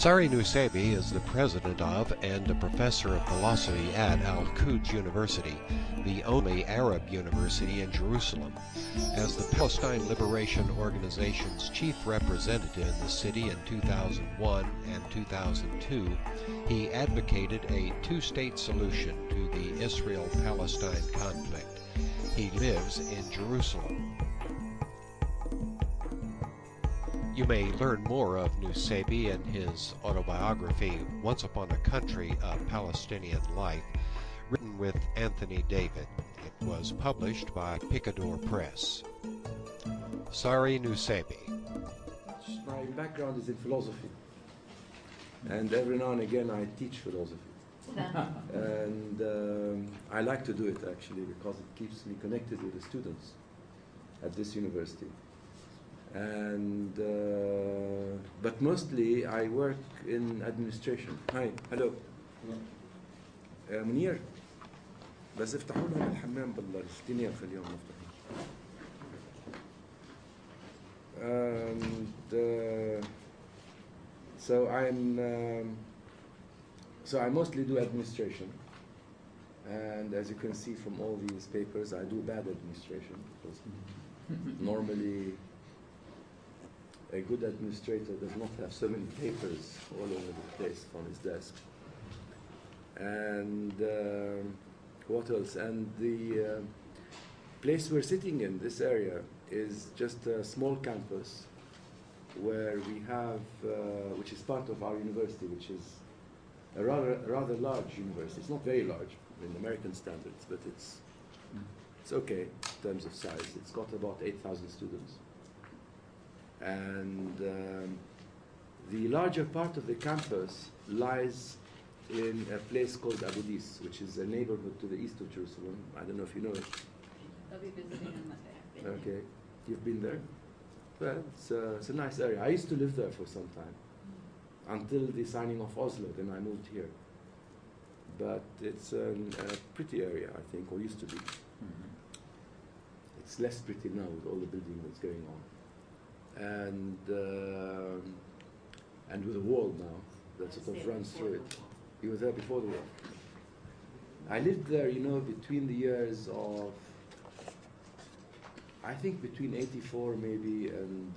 Sari Nusseibeh is the president of and a professor of philosophy at Al-Quds University, the only Arab university in Jerusalem. As the Palestine Liberation Organization's chief representative in the city in 2001 and 2002, he advocated a two-state solution to the Israel-Palestine conflict. He lives in Jerusalem. You may learn more of Nusseibeh in his autobiography, Once Upon a Country, A Palestinian Life, written with Anthony David. It was published by Picador Press. Sari Nusseibeh. My background is in philosophy, and every now and again I teach philosophy. And I like to do it actually because it keeps me connected with the students at this university. And but mostly I work in administration. Hi, hello. منير بس افتحوا لهم الحمام بالله الاثنين في اليوم مفتوحين. And so I mostly do administration, and as you can see from all these papers, I do bad administration because normally a good administrator does not have so many papers all over the place on his desk. And what else? And the place we're sitting in, this area, is just a small campus where we have, which is part of our university, which is a rather large university. It's not very large in American standards, but it's okay in terms of size. It's got about 8,000 students. And the larger part of the campus lies in a place called Abu Dis, which is a neighborhood to the east of Jerusalem. I don't know if you know it. I'll be visiting on Monday. Okay, you've been there? Well, it's a nice area. I used to live there for some time, until the signing of Oslo, then I moved here. But it's a pretty area, I think, or used to be. It's less pretty now with all the building that's going on. And with a wall now that sort of runs through it. You were there before the war. I lived there, you know, between the years of, I think between 84 maybe and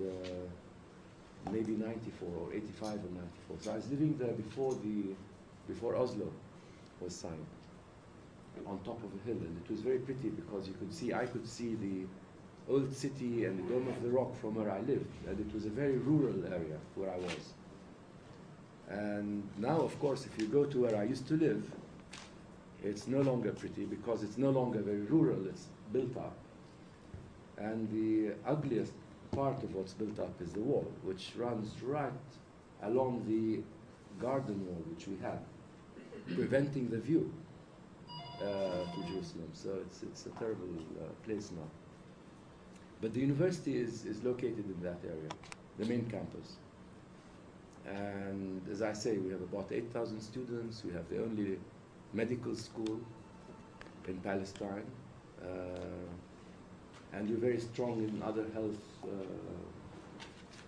maybe 94 or 85 or 94. So I was living there before Oslo was signed, on top of a hill, and it was very pretty because I could see the old city and the Dome of the Rock from where I lived, and it was a very rural area where I was. And now, of course, if you go to where I used to live, it's no longer pretty because it's no longer very rural, it's built up. And the ugliest part of what's built up is the wall, which runs right along the garden wall which we have, preventing the view to Jerusalem. So it's a terrible place now. But the university is located in that area, the main campus. And as I say, we have about 8,000 students. We have the only medical school in Palestine. And we're very strong in other health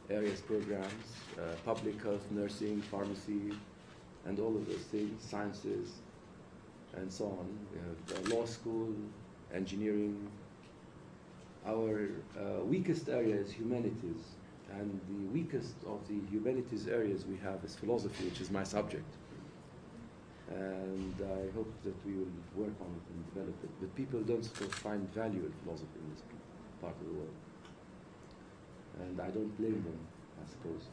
areas programs, public health, nursing, pharmacy, and all of those things, sciences, and so on. We have law school, engineering. Our weakest area is humanities, and the weakest of the humanities areas we have is philosophy, which is my subject. And I hope that we will work on it and develop it. But people don't sort of find value in philosophy in this part of the world. And I don't blame them, I suppose.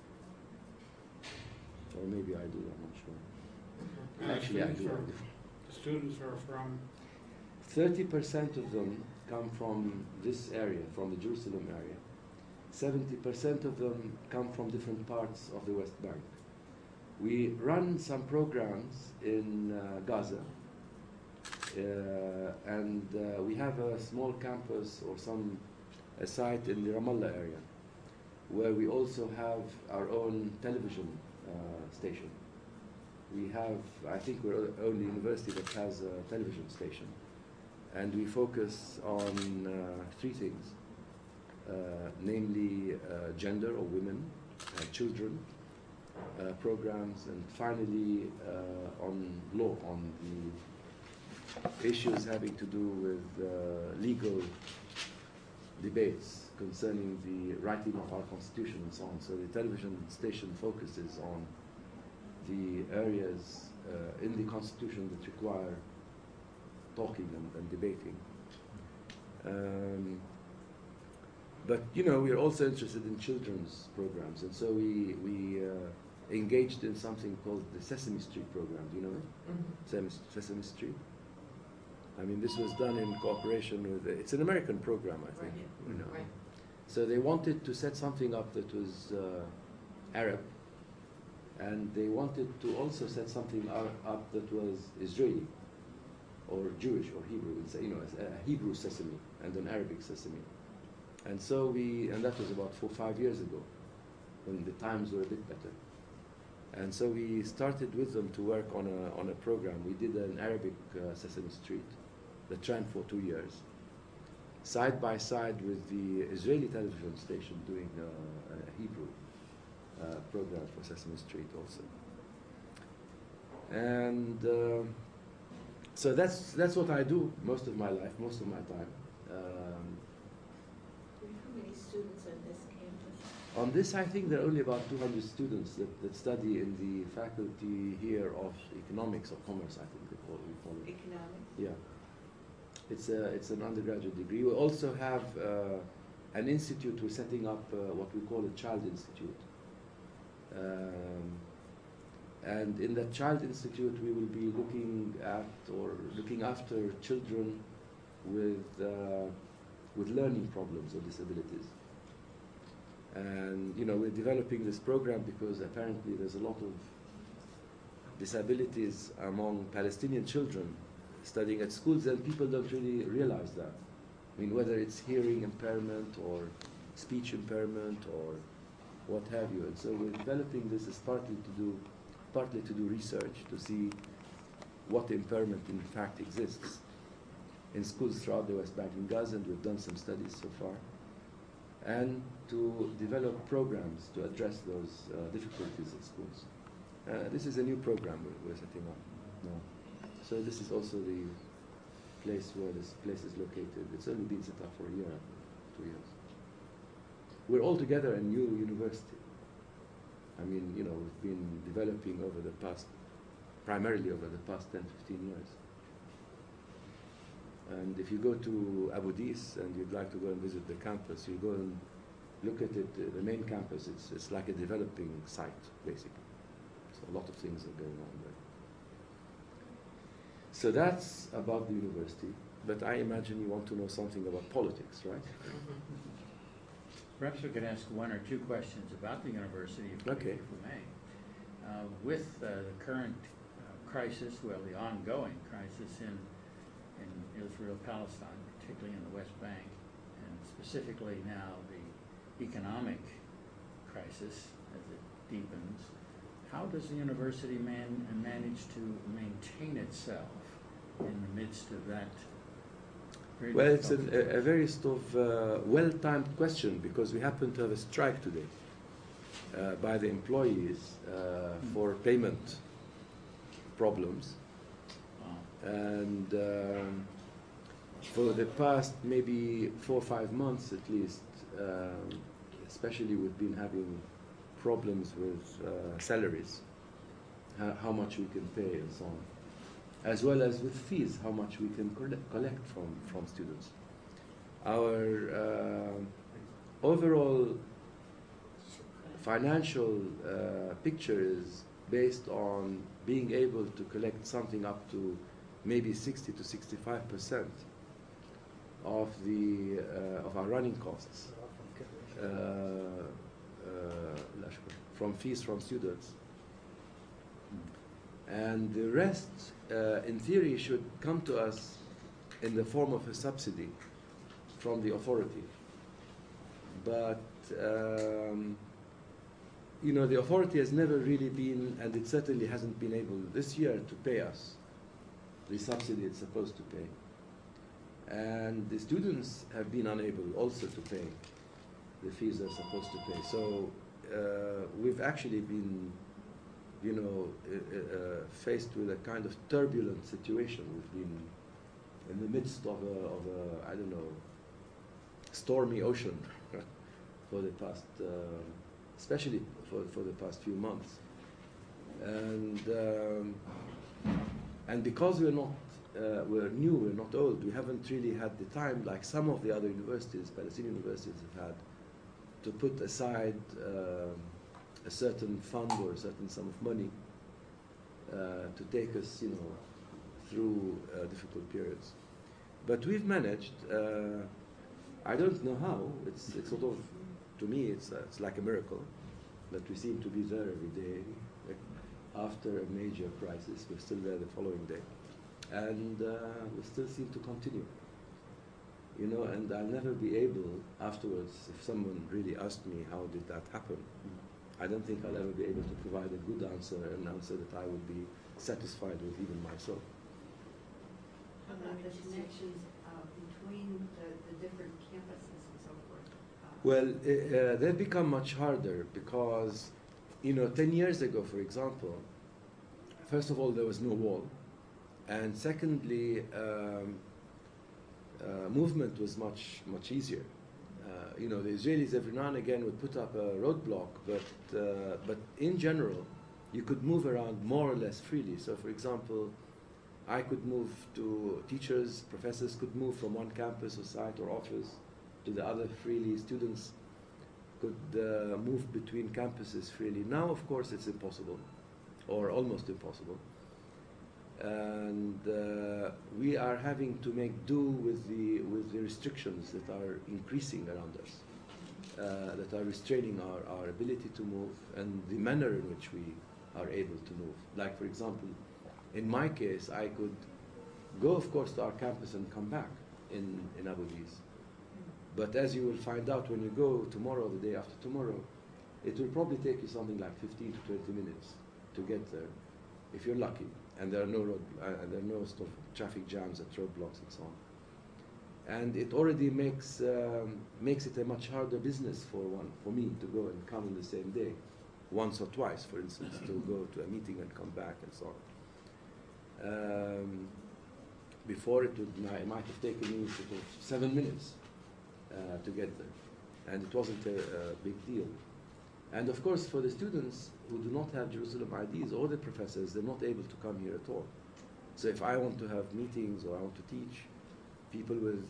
Or maybe I do, I'm not sure. Actually, I do. The students are from? 30% of them come from this area, from the Jerusalem area. 70% of them come from different parts of the West Bank. We run some programs in Gaza, and we have a small campus or a site in the Ramallah area, where we also have our own television station. We have, I think we're the only university that has a television station. And we focus on three things, namely gender or women, children, programs, and finally on law, on the issues having to do with legal debates concerning the writing of our constitution and so on. So the television station focuses on the areas in the constitution that require talking and debating. But you know, we are also interested in children's programs, and so we engaged in something called the Sesame Street program. Do you know it? Sesame Street. I mean, this was done in cooperation with. It's an American program, I think. Right. You know. Right. So they wanted to set something up that was Arab, and they wanted to also set something up that was Israeli, or Jewish, or Hebrew. It's, you know, a Hebrew Sesame and an Arabic Sesame. And so and that was about 4 or 5 years ago, when the times were a bit better. And so we started with them to work on a program. We did an Arabic Sesame Street that ran for 2 years, side by side with the Israeli television station doing a Hebrew program for Sesame Street also. And so that's what I do most of my life, most of my time. How many students on this campus? On this, I think there are only about 200 students that study in the faculty here of economics or commerce, I think we call it. Economics? Yeah. It's an undergraduate degree. We also have an institute. We're setting up what we call a child institute. And in that child institute, we will be looking after children with learning problems or disabilities. And you know, we're developing this program because apparently there's a lot of disabilities among Palestinian children studying at schools, and people don't really realize that. I mean, whether it's hearing impairment or speech impairment or what have you. And so we're developing this as partly to do research to see what impairment in fact exists in schools throughout the West Bank and Gaza, and we've done some studies so far, and to develop programs to address those difficulties in schools. This is a new program we're setting up now. So this is also the place where this place is located. It's only been set up for a year, 2 years. We're altogether a new university. I mean, you know, we've been developing primarily over the past 10, 15 years. And if you go to Abu Dis and you'd like to go and visit the campus, you go and look at it, the main campus, it's like a developing site, basically. So a lot of things are going on there. So that's about the university, but I imagine you want to know something about politics, right? Perhaps we could ask one or two questions about the university, if Okay. we may. With the current crisis, well, the ongoing crisis in Israel-Palestine, particularly in the West Bank, and specifically now the economic crisis as it deepens, how does the university manage to maintain itself in the midst of that? Well, it's a very sort of well-timed question, because we happen to have a strike today by the employees for payment problems. Wow. And for the past maybe 4 or 5 months at least, especially we've been having problems with salaries, how much we can pay and so on, as well as with fees, how much we can collect from students. Our overall financial picture is based on being able to collect something up to maybe 60 to 65% of our running costs from fees from students. And the rest, in theory, should come to us in the form of a subsidy from the authority. But you know, the authority has never really been, and it certainly hasn't been able this year to pay us the subsidy it's supposed to pay. And the students have been unable also to pay the fees they're supposed to pay. So we've actually been you know, faced with a kind of turbulent situation. We've been in the midst of a I don't know, stormy ocean for the past, especially for the past few months. And because we're not, we're new, we're not old, we haven't really had the time, like some of the other universities, Palestinian universities have had, to put aside a certain fund or a certain sum of money to take us, you know, through difficult periods. But we've managed. I don't know how. It's sort of, to me, it's like a miracle that we seem to be there every day. After a major crisis, we're still there the following day, and we still seem to continue. You know, and I'll never be able afterwards, if someone really asked me how did that happen, I don't think I'll ever be able to provide a good answer, an answer that I would be satisfied with even myself. How about the connections between the different campuses and so forth? Well, they've become much harder because, you know, 10 years ago, for example, first of all, there was no wall. And secondly, movement was much easier. You know, the Israelis every now and again would put up a roadblock, but in general, you could move around more or less freely. So, for example, I could move to teachers, professors could move from one campus or site or office to the other freely. Students could move between campuses freely. Now, of course, it's impossible, or almost impossible. And we are having to make do with the restrictions that are increasing around us, that are restraining our ability to move and the manner in which we are able to move. Like, for example, in my case, I could go, of course, to our campus and come back in Abu Dhabi. But as you will find out when you go tomorrow, the day after tomorrow, it will probably take you something like 15 to 20 minutes to get there, if you're lucky. And there are no traffic jams at roadblocks and so on. And it already makes it a much harder business for me to go and come on the same day, once or twice, for instance, to go to a meeting and come back and so on. Before it might have taken me sort of 7 minutes to get there, and it wasn't a big deal. And of course, for the students who do not have Jerusalem IDs, or the professors, they're not able to come here at all. So if I want to have meetings or I want to teach, people with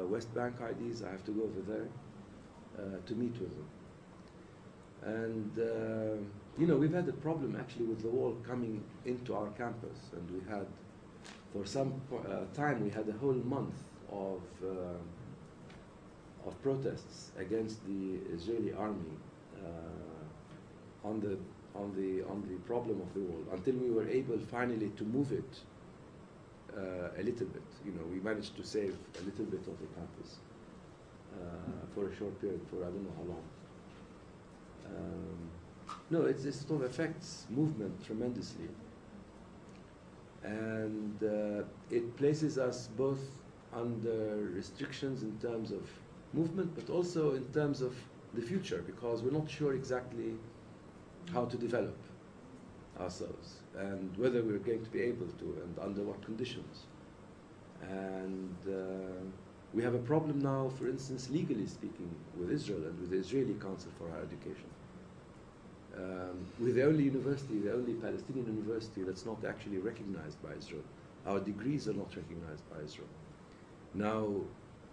West Bank IDs, I have to go over there to meet with them. And you know, we've had a problem actually with the wall coming into our campus, and we had, for some time, we had a whole month of protests against the Israeli army on the problem of the wall, until we were able finally to move it a little bit. You know, we managed to save a little bit of the campus for a short period, for I don't know how long. No, it sort of affects movement tremendously, and it places us both under restrictions in terms of movement, but also in terms of the future, because we're not sure exactly how to develop ourselves and whether we're going to be able to, and under what conditions. And we have a problem now, for instance, legally speaking, with Israel and with the Israeli Council for Higher Education. We're the only university, the only Palestinian university that's not actually recognized by Israel. Our degrees are not recognized by Israel. Now,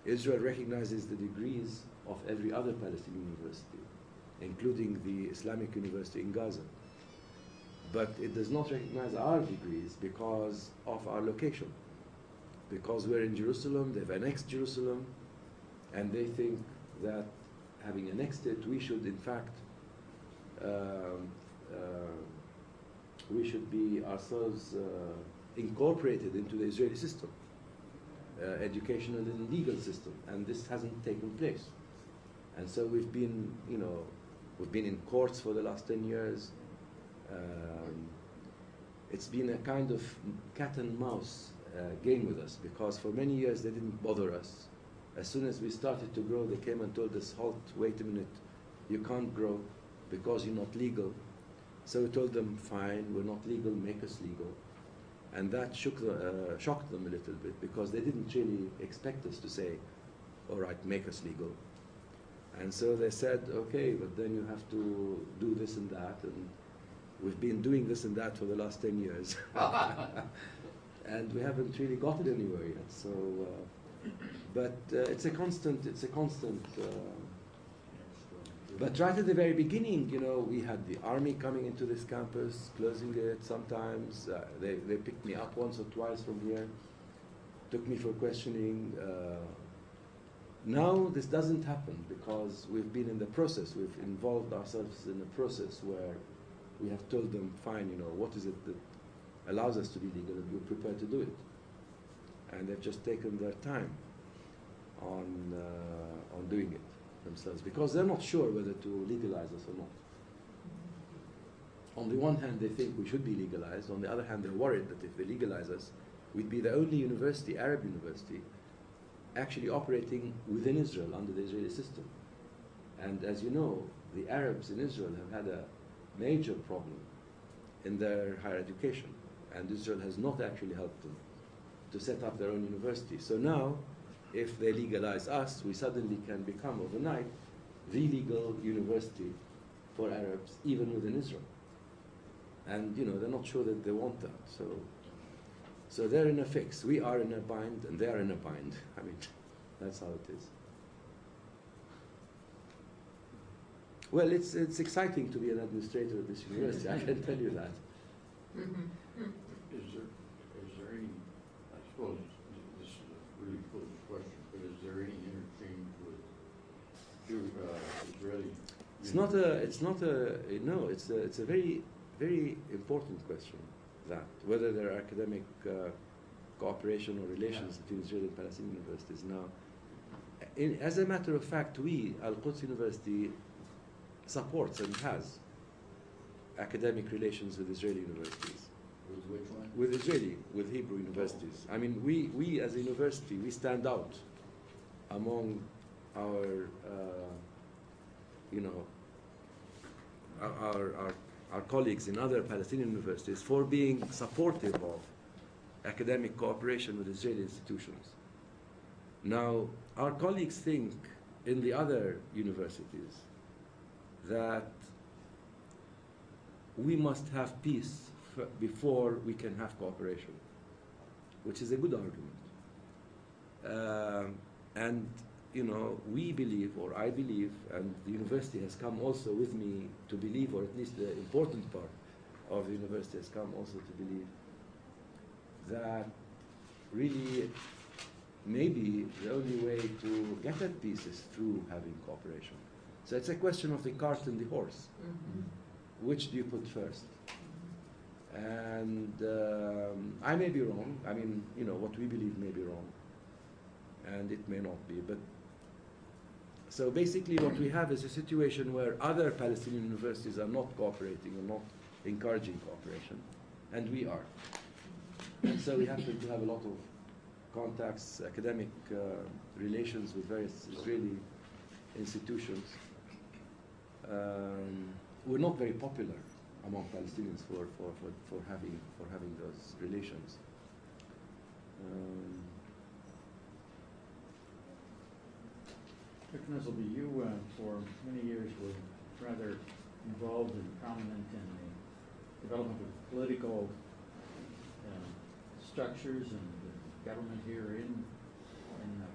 Israel recognizes the degrees of every other Palestinian university, including the Islamic University in Gaza. But it does not recognize our degrees because of our location. Because we're in Jerusalem, they've annexed Jerusalem, and they think that having annexed it, we should in fact, we should be ourselves incorporated into the Israeli system, educational and legal system, and this hasn't taken place. And so we've been, you know, we've been in courts for the last 10 years. It's been a kind of cat and mouse game with us, because for many years they didn't bother us. As soon as we started to grow, they came and told us, halt, wait a minute, you can't grow because you're not legal. So we told them, fine, we're not legal, make us legal. And that shocked them a little bit, because they didn't really expect us to say, all right, make us legal. And so they said, okay, but then you have to do this and that, and we've been doing this and that for the last 10 years. And we haven't really gotten anywhere yet. So, but it's a constant. But right at the very beginning, you know, we had the army coming into this campus, closing it sometimes. They picked me up once or twice from here, took me for questioning. Now this doesn't happen because we've been in the process. We've involved ourselves in a process where we have told them, fine, you know, what is it that allows us to be legal, and we're prepared to do it. And they've just taken their time on doing it themselves, because they're not sure whether to legalize us or not. On the one hand, they think we should be legalized. On the other hand, they're worried that if they legalize us, we'd be the only university, Arab university, actually operating within Israel under the Israeli system. And as you know, the Arabs in Israel have had a major problem in their higher education, and Israel has not actually helped them to set up their own university. So now, if they legalize us, we suddenly can become overnight the legal university for Arabs, even within Israel. And you know, they're not sure that they want that. So they're in a fix. We are in a bind, and they are in a bind. I mean, that's how it is. Well, it's exciting to be an administrator at this university. I can tell you that. Is there any, I suppose this is a really foolish question, but is there any interchange with Israeli? It's a very, very important question, that, whether there are academic cooperation or relations between Israeli and Palestinian universities. Now, as a matter of fact, we, Al-Quds University, supports and has academic relations with Israeli universities. With which one? With Hebrew universities. I mean, we as a university, we stand out among our, our colleagues in other Palestinian universities for being supportive of academic cooperation with Israeli institutions. Now, our colleagues think in the other universities that we must have peace before we can have cooperation, which is a good argument. And you know, we believe, or I believe, and the university has come also with me to believe, or at least the important part of the university has come also to believe, that really maybe the only way to get at peace is through having cooperation. So it's a question of the cart and the horse. Mm-hmm. Which do you put first? And I may be wrong. I mean, you know, what we believe may be wrong, and it may not be. But so basically, what we have is a situation where other Palestinian universities are not cooperating or not encouraging cooperation, and we are. And so we happen to have a lot of contacts, academic relations with various Israeli institutions. We're not very popular among Palestinians for having those relations. Dr. Nesselby, you for many years were rather involved and prominent in the development of political structures and the government here in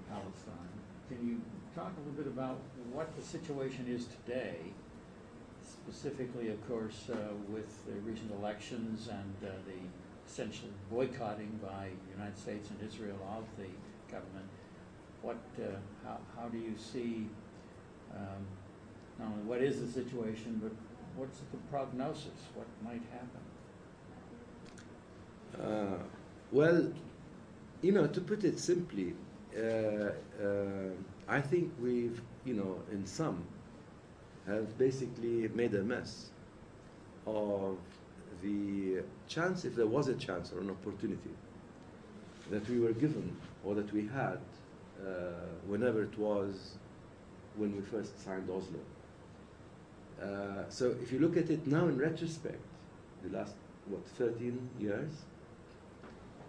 Palestine. Can you talk a little bit about what the situation is today, specifically, of course, with the recent elections and the essential boycotting by the United States and Israel of the government? How do you see not only what is the situation, but what's the prognosis? What might happen? Well, you know, to put it simply, I think we've, you know, in sum, have basically made a mess of the chance, if there was a chance or an opportunity, that we were given or that we had whenever it was when we first signed Oslo. So if you look at it now in retrospect, the last, what, 13 years,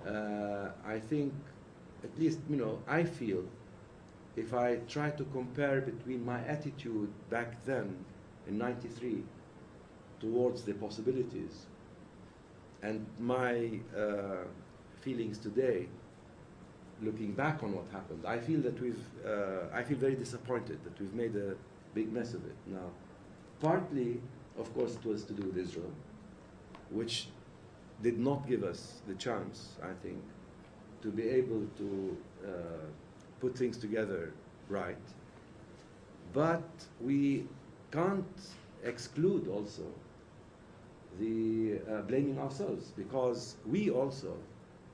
I think, at least, you know, I feel, if I try to compare between my attitude back then in '93 towards the possibilities and my feelings today, looking back on what happened, I feel that I feel very disappointed that we've made a big mess of it. Now, partly, of course, it was to do with Israel, which did not give us the chance, I think, to be able to put things together right. But we can't exclude also the blaming ourselves, because we also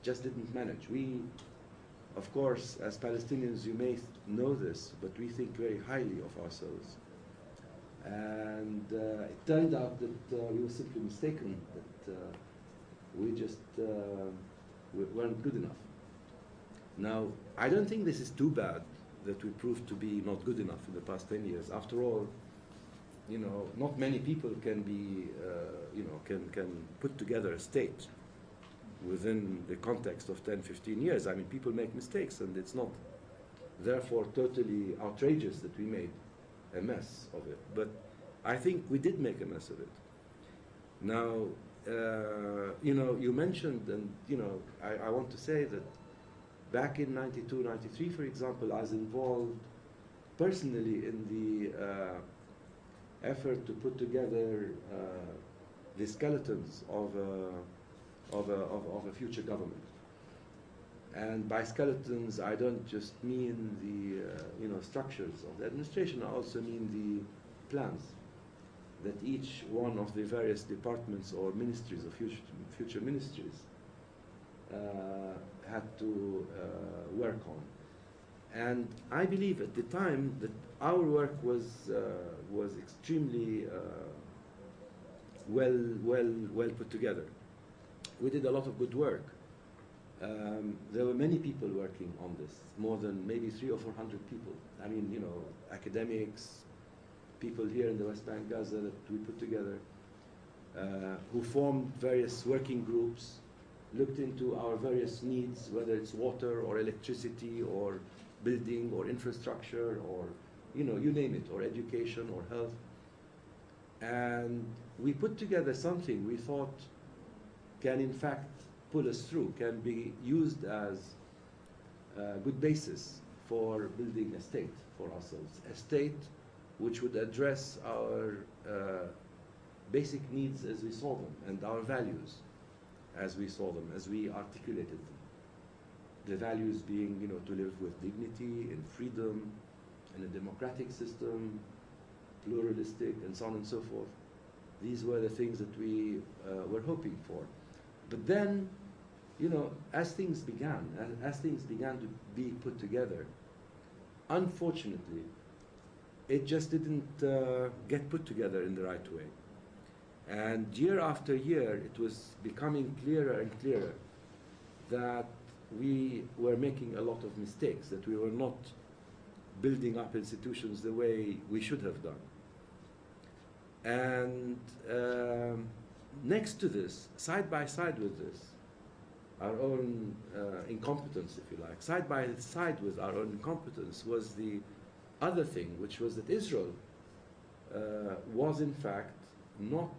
just didn't manage. We, of course, as Palestinians, you may know this, but we think very highly of ourselves. And it turned out that we were simply mistaken, that we just weren't good enough. Now, I don't think this is too bad that we proved to be not good enough in the past 10 years. After all, you know, not many people can be, you know, can put together a state within the context of 10, 15 years. I mean, people make mistakes, and it's not therefore totally outrageous that we made a mess of it. But I think we did make a mess of it. Now, you know, you mentioned, and, you know, I want to say that back in '92, '93, for example, I was involved personally in the effort to put together the skeletons of a future government. And by skeletons, I don't just mean the you know, structures of the administration. I also mean the plans that each one of the various departments or ministries or future ministries had to work on. And I believe at the time that our work was extremely well put together. We did a lot of good work. There were many people working on this, more than maybe 300 or 400 people. I mean, you know, academics, people here in the West Bank, Gaza, that we put together, who formed various working groups, looked into our various needs, whether it's water or electricity or building or infrastructure or, you know, you name it, or education or health. And we put together something we thought can in fact pull us through, can be used as a good basis for building a state for ourselves, a state which would address our basic needs as we saw them, and our values as we saw them, as we articulated them. The values being, you know, to live with dignity and freedom in a democratic system, pluralistic, and so on and so forth. These were the things that we were hoping for. But then, you know, as things began to be put together, unfortunately, it just didn't get put together in the right way. And year after year, it was becoming clearer and clearer that we were making a lot of mistakes, that we were not building up institutions the way we should have done. And next to this, side by side with this, our own incompetence, if you like, side by side with our own incompetence was the other thing, which was that Israel was in fact not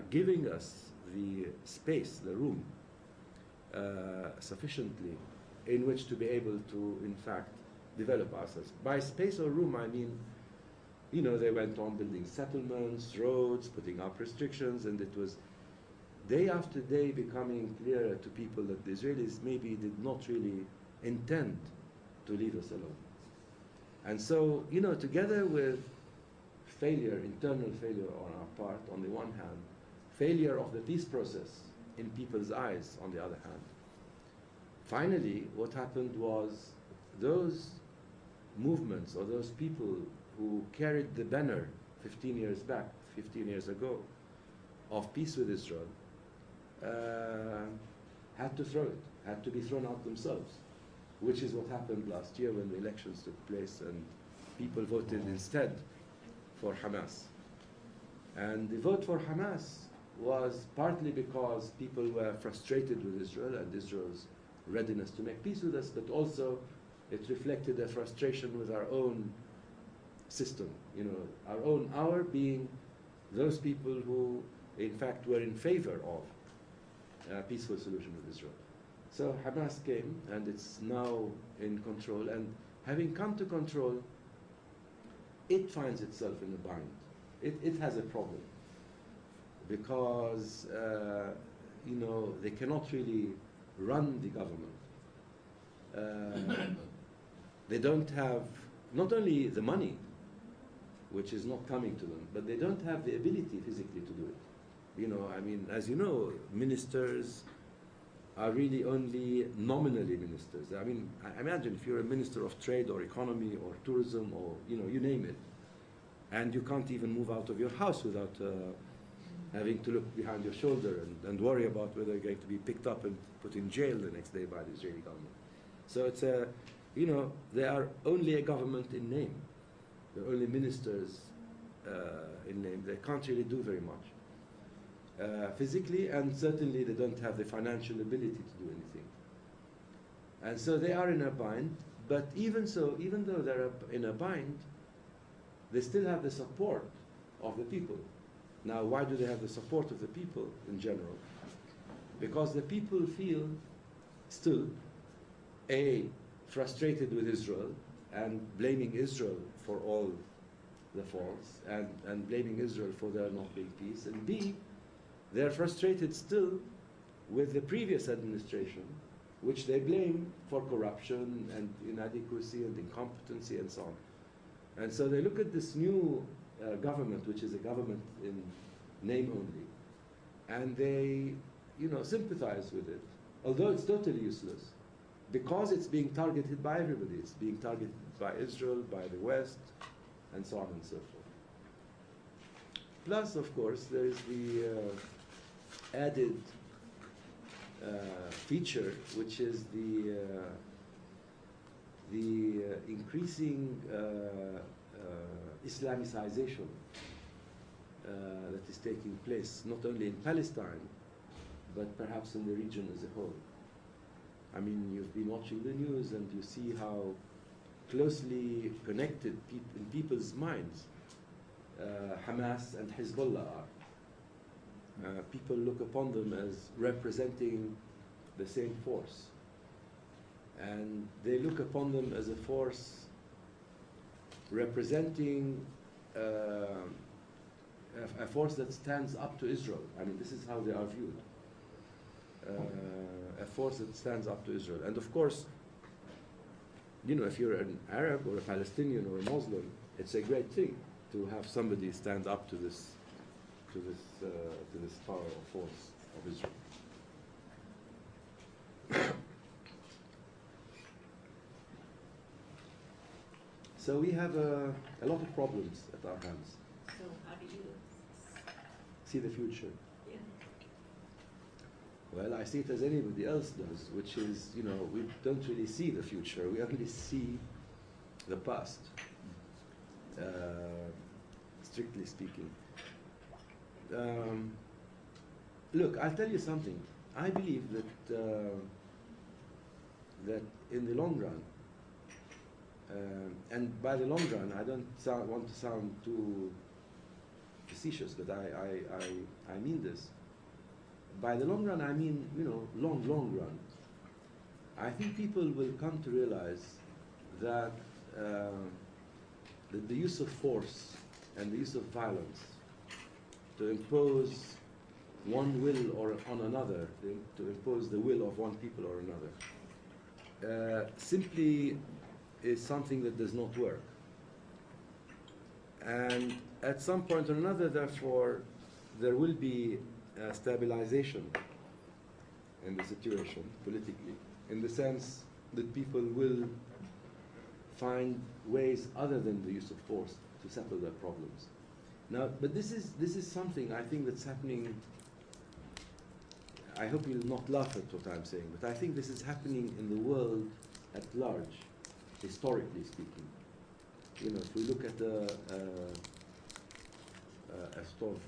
giving us the space, the room, sufficiently in which to be able to, in fact, develop ourselves. By space or room, I mean, you know, they went on building settlements, roads, putting up restrictions, and it was day after day becoming clearer to people that the Israelis maybe did not really intend to leave us alone. And so, you know, together with failure, internal failure on our part, on the one hand, failure of the peace process in people's eyes, on the other hand, finally, what happened was those movements or those people who carried the banner 15 years back, 15 years ago, of peace with Israel, had to throw it, had to be thrown out themselves, which is what happened last year when the elections took place and people voted instead for Hamas. And the vote for Hamas was partly because people were frustrated with Israel and Israel's readiness to make peace with us, but also it reflected a frustration with our own system, you know, our being those people who in fact were in favor of a peaceful solution with Israel. So Hamas came and it's now in control, and having come to control, it finds itself in a bind. It has a problem because you know, they cannot really run the government. They don't have not only the money, which is not coming to them, but they don't have the ability physically to do it. You know, I mean, as you know, ministers are really only nominally ministers. I mean, I imagine if you're a minister of trade or economy or tourism or, you know, you name it, and you can't even move out of your house without having to look behind your shoulder and worry about whether you're going to be picked up and put in jail the next day by the Israeli government. So it's a, you know, they are only a government in name. They're only ministers in name. They can't really do very much physically, and certainly they don't have the financial ability to do anything. And so they are in a bind, but even so, even though they're in a bind, they still have the support of the people. Now, why do they have the support of the people in general? Because the people feel still, A, frustrated with Israel and blaming Israel for all the faults and blaming Israel for there not being peace, and B, they're frustrated still with the previous administration, which they blame for corruption and inadequacy and incompetency and so on. And so they look at this new government, which is a government in name only, and they, you know, sympathize with it, although it's totally useless, because it's being targeted by everybody. It's being targeted by Israel, by the West, and so on and so forth. Plus, of course, there is the added feature, which is the increasing Islamicization that is taking place, not only in Palestine, but perhaps in the region as a whole. I mean, you've been watching the news and you see how closely connected in people's minds Hamas and Hezbollah are. People look upon them as representing the same force. And they look upon them as a force representing a force that stands up to Israel. I mean, this is how they are viewed. A force that stands up to Israel. And of course, you know, if you're an Arab or a Palestinian or a Muslim, it's a great thing to have somebody stand up to this power or force of Israel. So we have a lot of problems at our hands. So how do you See the future. yeah. Well, I see it as anybody else does, which is, you know, we don't really see the future. We only see the past, strictly speaking. Look, I'll tell you something. I believe that that in the long run, and by the long run, I don't want to sound too facetious, but I mean this. By the long run, I mean, you know, long run. I think people will come to realize that the use of force and the use of violence to impose one will or on another, to impose the will of one people or another, simply is something that does not work. And at some point or another, therefore, there will be a stabilization in the situation politically, in the sense that people will find ways other than the use of force to settle their problems. Now, but this is something I think that's happening. I hope you'll not laugh at what I'm saying, but I think this is happening in the world at large, historically speaking. You know, if we look at a sort of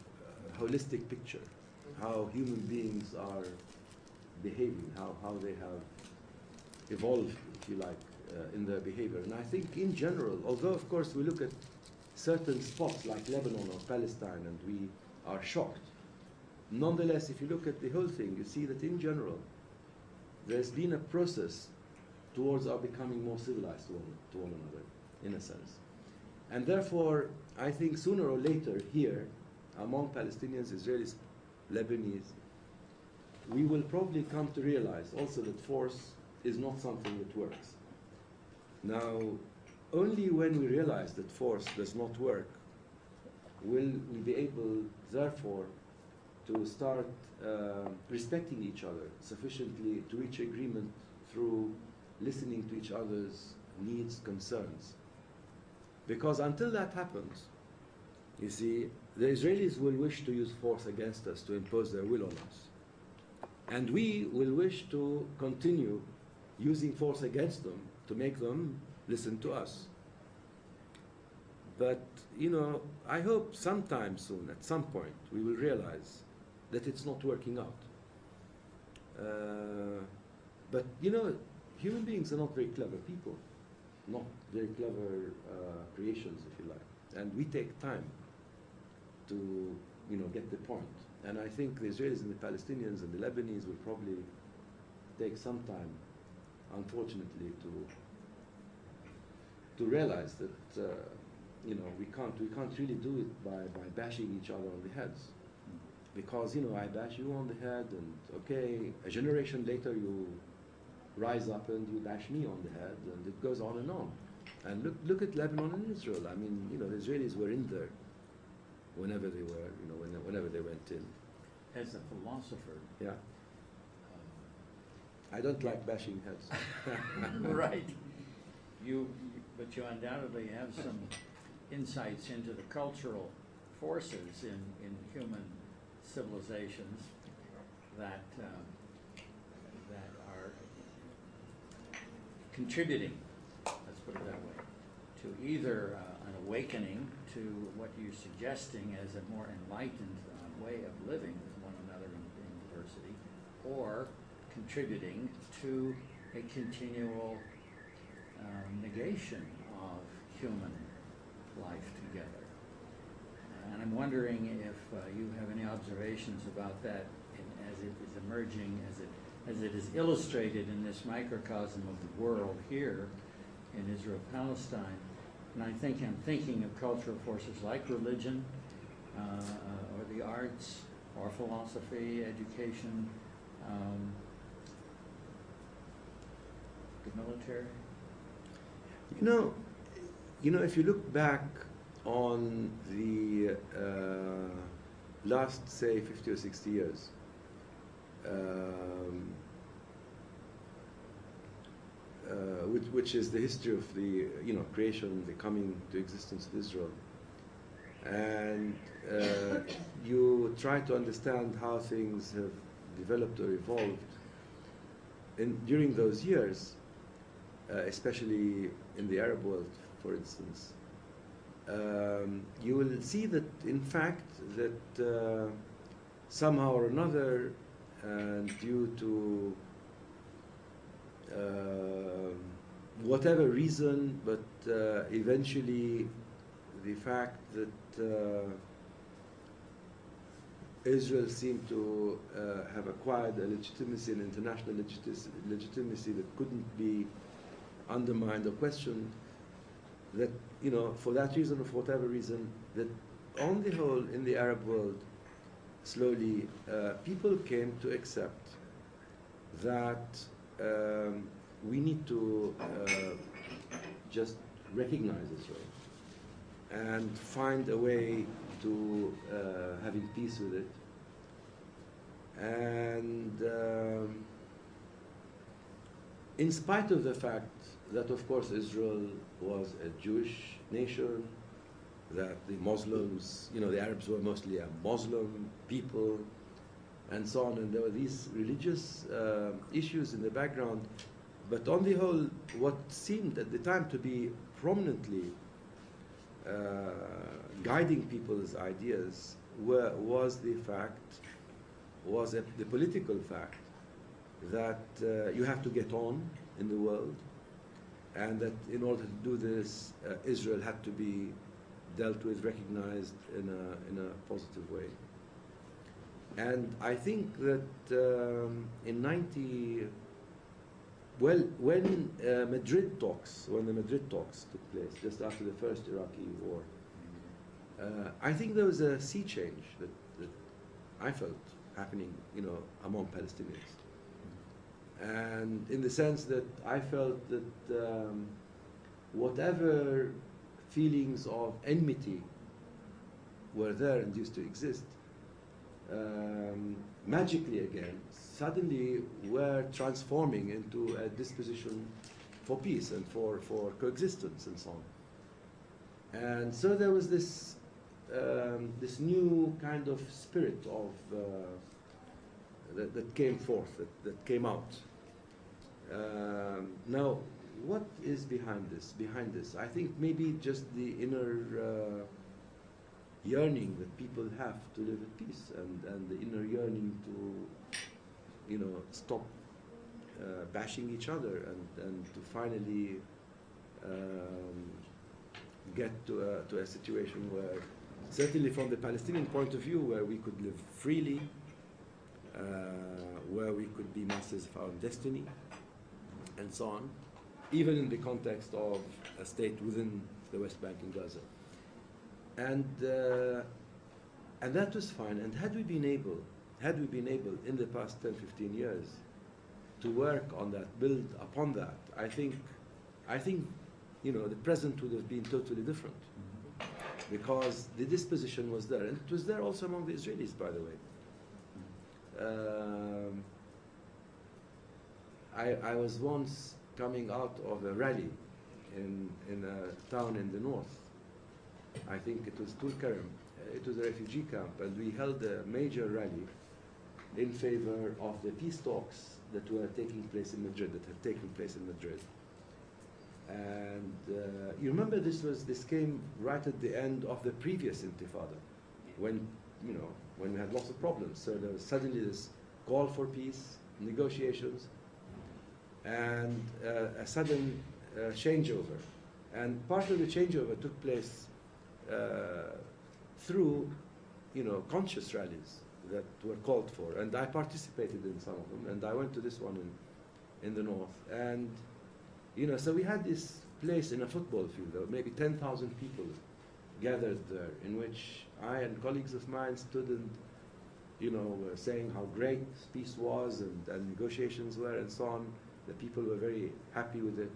holistic picture, how human beings are behaving, how they have evolved, if you like, in their behavior. And I think in general, although of course we look at certain spots like Lebanon or Palestine and we are shocked, nonetheless, if you look at the whole thing, you see that in general, there's been a process towards our becoming more civilized to one another, in a sense. And therefore, I think sooner or later here, among Palestinians, Israelis, Lebanese, we will probably come to realize also that force is not something that works. Now, only when we realize that force does not work will we be able, therefore, to start respecting each other sufficiently to reach agreement through listening to each other's needs, concerns. Because until that happens, you see, the Israelis will wish to use force against us to impose their will on us. And we will wish to continue using force against them to make them listen to us. But, you know, I hope sometime soon, at some point, we will realize that it's not working out. But, you know, human beings are not very clever people, not very clever creations, if you like. And we take time to, you know, get the point. And I think the Israelis and the Palestinians and the Lebanese will probably take some time, unfortunately, to realize that you know, we can't really do it by bashing each other on the heads, because, you know, I bash you on the head, and okay, a generation later you rise up and you bash me on the head, and it goes on and on. And look at Lebanon and Israel. I mean, you know, the Israelis were in there whenever they were, you know, whenever they went in. As a philosopher, Yeah. I don't like bashing heads. right? But you undoubtedly have some insights into the cultural forces in human civilizations that that are contributing, let's put it that way, to either an awakening to what you're suggesting as a more enlightened way of living with one another in diversity, or contributing to a continual negation of human life together. And I'm wondering if you have any observations about that as it is emerging, as it is illustrated in this microcosm of the world here in Israel-Palestine. And I'm thinking of cultural forces like religion, or the arts, or philosophy, education, the military. You know, if you look back on the last, say, 50 or 60 years, which is the history of the, you know, creation, the coming to existence of Israel, and you try to understand how things have developed or evolved during those years, especially in the Arab world, for instance, you will see that, in fact, that somehow or another, and due to whatever reason, but eventually the fact that Israel seemed to have acquired a legitimacy, an international legitimacy that couldn't be undermined or questioned, that, you know, for that reason or for whatever reason, that on the whole in the Arab world, slowly people came to accept that we need to just recognize Israel and find a way to having peace with it. And in spite of the fact that, of course, Israel was a Jewish nation, that the Muslims, you know, the Arabs were mostly a Muslim people, and so on, and there were these religious issues in the background. But on the whole, what seemed at the time to be prominently guiding people's ideas was the political fact that you have to get on in the world, and that in order to do this, Israel had to be dealt with, recognized in a positive way. And I think that in when the Madrid talks took place just after the first Iraqi war, I think there was a sea change that I felt happening, among Palestinians. And in the sense that I felt that whatever feelings of enmity were there and used to exist, magically again, suddenly were transforming into a disposition for peace and for coexistence and so on. And so there was this new kind of spirit of that came forth, that came out. Now, what is behind this? Behind this, I think maybe just the inner yearning that people have to live at peace, and the inner yearning to, stop bashing each other, and to finally get to a situation where, certainly from the Palestinian point of view, where we could live freely, where we could be masters of our own destiny, and so on, even in the context of a state within the West Bank and Gaza. And that was fine. And had we been able in the past 10, 15 years to work on that, build upon that, I think the present would have been totally different, because the disposition was there, and it was there also among the Israelis, by the way. I was once coming out of a rally in a town in the north. I think it was Tulkarem. It was a refugee camp, and we held a major rally in favor of the peace talks that were taking place in Madrid, that had taken place in Madrid. And you remember this came right at the end of the previous Intifada, when we had lots of problems. So there was suddenly this call for peace, negotiations, and a sudden changeover. And part of the changeover took place through, conscious rallies that were called for. And I participated in some of them, and I went to this one in the north. And, so we had this place in a football field. There were maybe 10,000 people gathered there, in which I and colleagues of mine stood and, were saying how great peace was and negotiations were and so on. The people were very happy with it,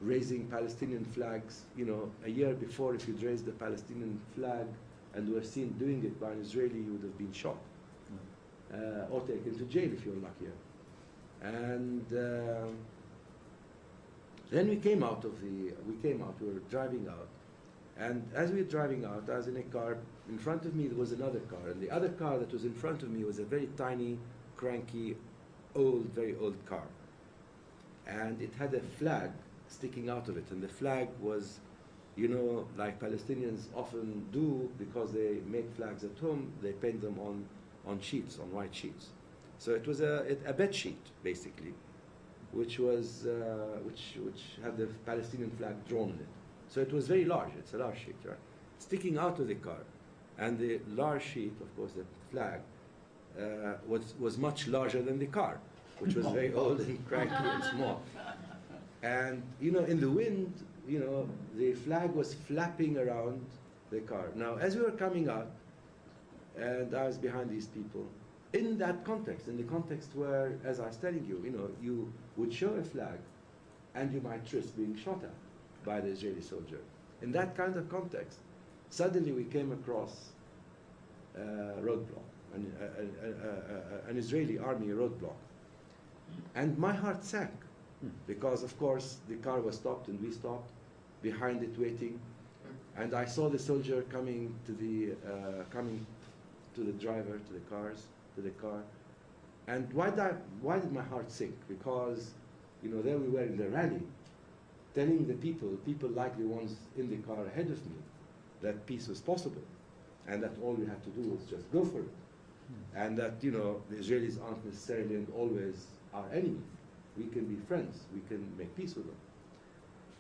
raising Palestinian flags. A year before, if you'd raised the Palestinian flag and were seen doing it by an Israeli, you would have been shot or taken to jail if you were luckier. And then we were driving out. And as we were driving out, I was in a car. In front of me, there was another car. And the other car that was in front of me was a very tiny, cranky, very old car. And it had a flag sticking out of it. And the flag was, like Palestinians often do, because they make flags at home, they paint them on sheets, on white sheets. So it was a bed sheet, basically, which had the Palestinian flag drawn on it. So it was very large. It's a large sheet, right? Sticking out of the car. And the large sheet, of course, the flag, was much larger than the car, which was very old and cranky and small. And, in the wind, the flag was flapping around the car. Now, as we were coming out, and I was behind these people, in that context, in the context where, as I was telling you, you would show a flag and you might risk being shot at by the Israeli soldier. In that kind of context, suddenly we came across a roadblock, an Israeli army roadblock. And my heart sank, because, of course, the car was stopped and we stopped, behind it waiting. And I saw the soldier coming to the driver, to the car. And why did my heart sink? Because, there we were in the rally, telling the people like the ones in the car ahead of me, that peace was possible, and that all we had to do was just go for it, and that, you know, the Israelis aren't necessarily and always our enemy. We can be friends. We can make peace with them.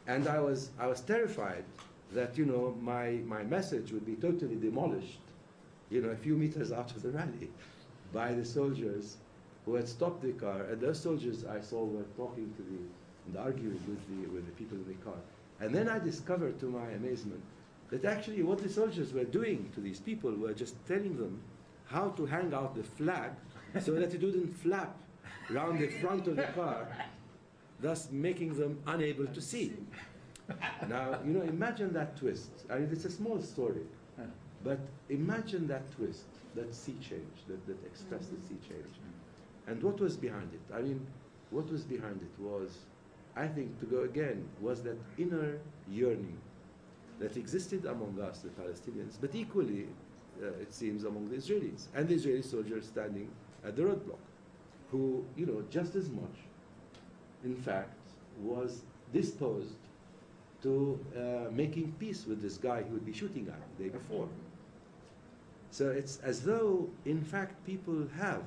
And I was terrified that, you know, my message would be totally demolished, you know, a few meters out of the rally by the soldiers who had stopped the car. And those soldiers I saw were talking to and arguing with the people in the car. And then I discovered, to my amazement, that actually what the soldiers were doing to these people were just telling them how to hang out the flag so that it wouldn't flap around the front of the car, thus making them unable to see. Now, you know, imagine that twist. I mean, it's a small story, but imagine that twist, that sea change, that expressed the sea change. And what was behind it? I mean, what was behind it was, I think, to go again, was that inner yearning that existed among us, the Palestinians, but equally, it seems, among the Israelis, and the Israeli soldiers standing at the roadblock, who, you know, just as much, in fact, was disposed to making peace with this guy who would be shooting at the day before. So it's as though, in fact, people have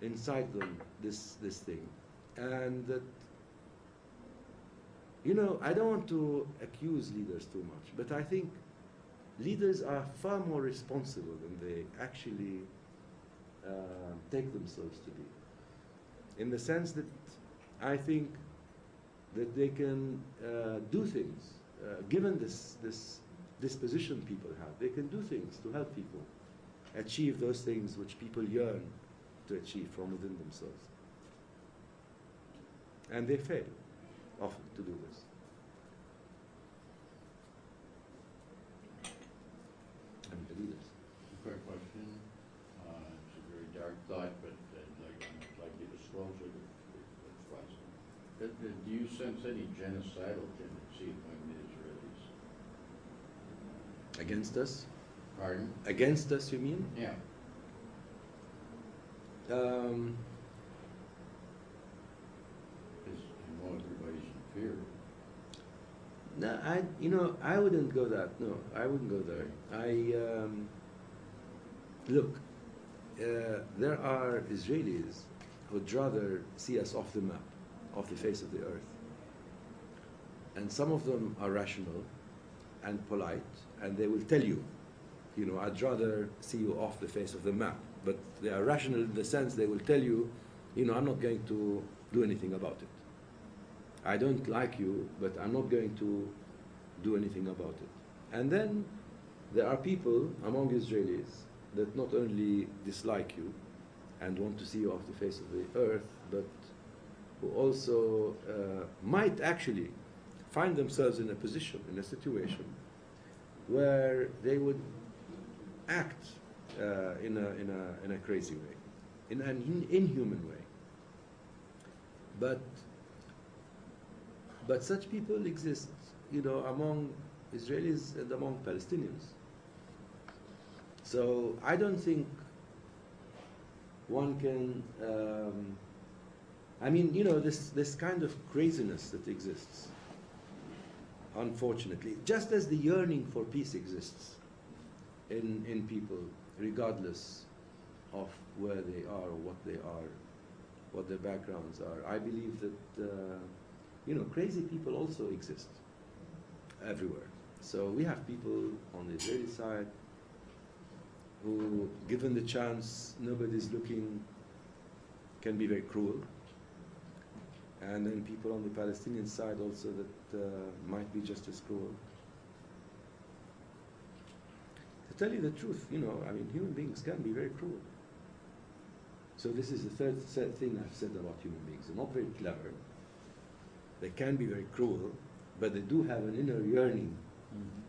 inside them this thing. And that, you know, I don't want to accuse leaders too much, but I think leaders are far more responsible than they actually take themselves to be. In the sense that I think that they can do things, given this disposition people have, they can do things to help people achieve those things which people yearn to achieve from within themselves. And they fail often to do this. And the leaders. Quick question. It's a very dark thought, but I'd like you to disclose it if possible. Do you sense any genocidal tendency among the Israelis? Against us? Pardon? Against us, you mean? Yeah. Because I know everybody's in fear. No, I wouldn't go that. No, I wouldn't go there. Look, there are Israelis who'd rather see us off the map, off the face of the earth. And some of them are rational and polite, and they will tell you, you know, I'd rather see you off the face of the map. But they are rational in the sense they will tell you, you know, I'm not going to do anything about it. I don't like you, but I'm not going to do anything about it. And then there are people among Israelis that not only dislike you and want to see you off the face of the earth, but who also might actually find themselves in a position, in a situation, where they would act in a crazy way, in an inhuman way. But such people exist, you know, among Israelis and among Palestinians. So I don't think one can. I mean, you know, this kind of craziness that exists. Unfortunately, just as the yearning for peace exists in people, regardless of where they are or what they are, what their backgrounds are, I believe that you know, crazy people also exist everywhere. So we have people on the Israeli side who, given the chance, nobody's looking, can be very cruel. And then people on the Palestinian side also that might be just as cruel. To tell you the truth, you know, I mean, human beings can be very cruel. So this is the third thing I've said about human beings. They're not very clever. They can be very cruel, but they do have an inner yearning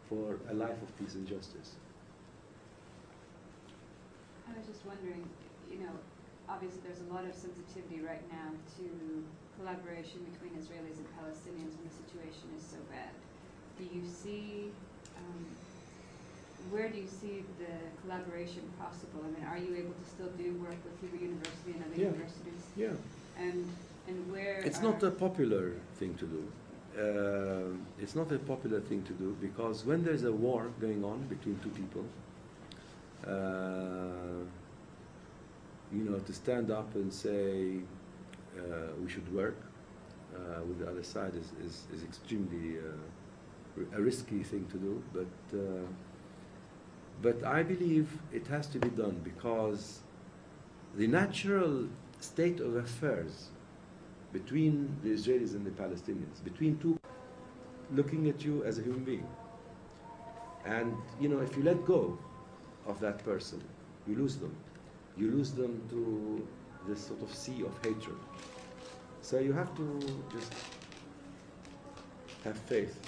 for a life of peace and justice. I was just wondering, you know, obviously there's a lot of sensitivity right now to collaboration between Israelis and Palestinians when the situation is so bad. Do you see, where do you see the collaboration possible? I mean, are you able to still do work with Hebrew University and other universities? Yeah. And where it's not a popular thing to do. it's not a popular thing to do, because when there's a war going on between two people, to stand up and say we should work with the other side is extremely a risky thing to do. But I believe it has to be done, because the natural state of affairs between the Israelis and the Palestinians, between two looking at you as a human being, and if you let go of that person, you lose them. You lose them to this sort of sea of hatred. So you have to just have faith.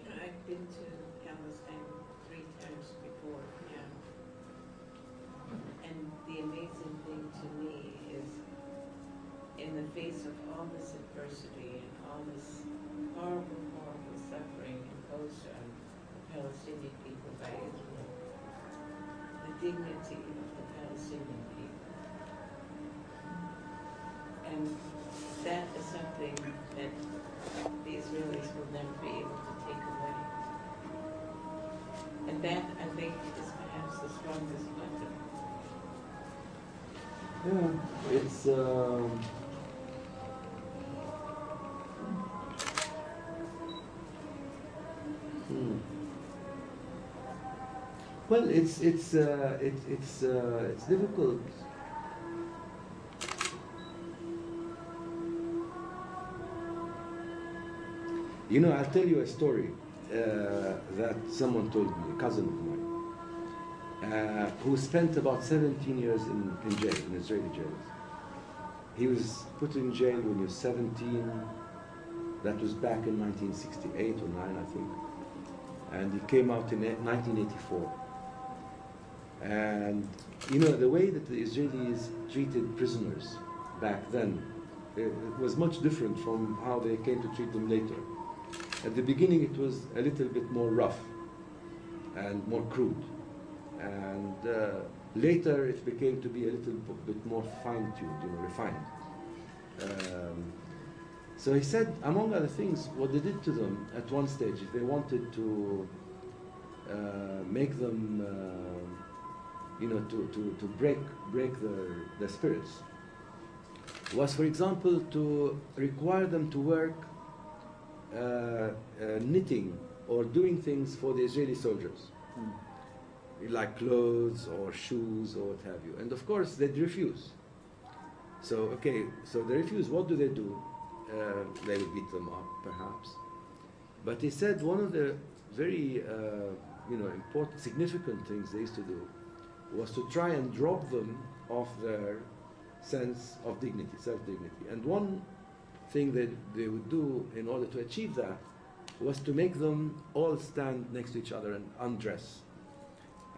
I've been to Palestine 3 times before now. And the amazing thing to me is, in the face of all this adversity and all this horrible, horrible suffering imposed on the Palestinian people by Israel, the dignity of the Palestinian people. And that is something that the Israelis will never be able to take away. And that, I think, is perhaps the strongest weapon. Yeah, it's well, it's difficult. I'll tell you a story that someone told me, a cousin of mine, who spent about 17 years in jail, in Israeli jails. He was put in jail when he was 17. That was back in 1968 or 9, I think. And he came out in 1984. And the way that the Israelis treated prisoners back then, it was much different from how they came to treat them later. At the beginning it was a little bit more rough and more crude. And later it became to be a little bit more fine-tuned, refined. So he said, among other things, what they did to them at one stage, they wanted to make them, to break their spirits, was, for example, to require them to work knitting or doing things for the Israeli soldiers, like clothes or shoes or what have you. And of course, they'd refuse. So they refuse. What do? They would beat them up, perhaps. But he said one of the very important, significant things they used to do was to try and drop them off their sense of dignity, self-dignity. And one thing that they would do in order to achieve that was to make them all stand next to each other and undress.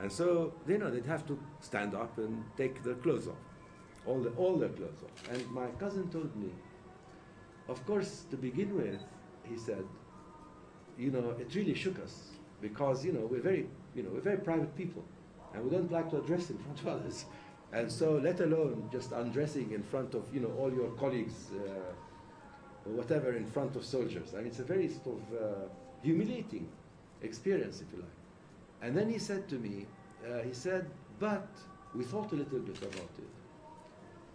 And so, they'd have to stand up and take their clothes off, all their clothes off. And my cousin told me, of course, to begin with, he said, it really shook us, because we're very private people, and we don't like to address in front of others. And so, let alone just undressing in front of all your colleagues or whatever, in front of soldiers. I mean, it's a very sort of humiliating experience, if you like. And then he said to me, but we thought a little bit about it,